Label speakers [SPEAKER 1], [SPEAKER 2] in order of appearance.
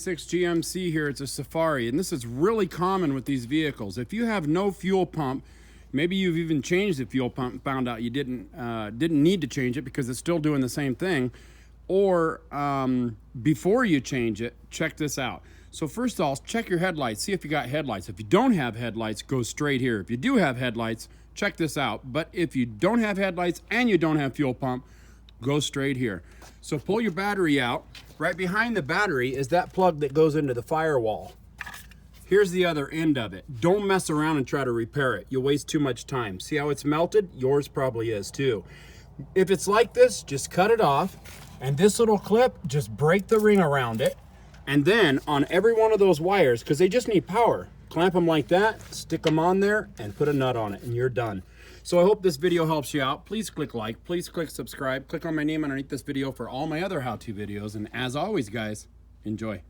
[SPEAKER 1] 86 GMC here. It's a Safari, and this is really common with these vehicles. If you have no fuel pump, maybe you've even changed the fuel pump and found out you didn't need to change it because it's still doing the same thing, or before you change it, check this out. So first of all, check your headlights, see if you got headlights. If you don't have headlights, go straight here. If you do have headlights, check this out. But if you don't have headlights and you don't have fuel pump, go straight here. So pull your battery out. Right behind the battery is that plug that goes into the firewall. Here's the other end of it. Don't mess around and try to repair it. You'll waste too much time. See how it's melted? Yours probably is too. If it's like this, just cut it off. And this little clip, just break the ring around it. And then on every one of those wires, because they just need power, clamp them like that, stick them on there, and put a nut on it, and you're done. So I hope this video helps you out. Please click like, please click subscribe, click on my name underneath this video for all my other how-to videos. And as always, guys, enjoy.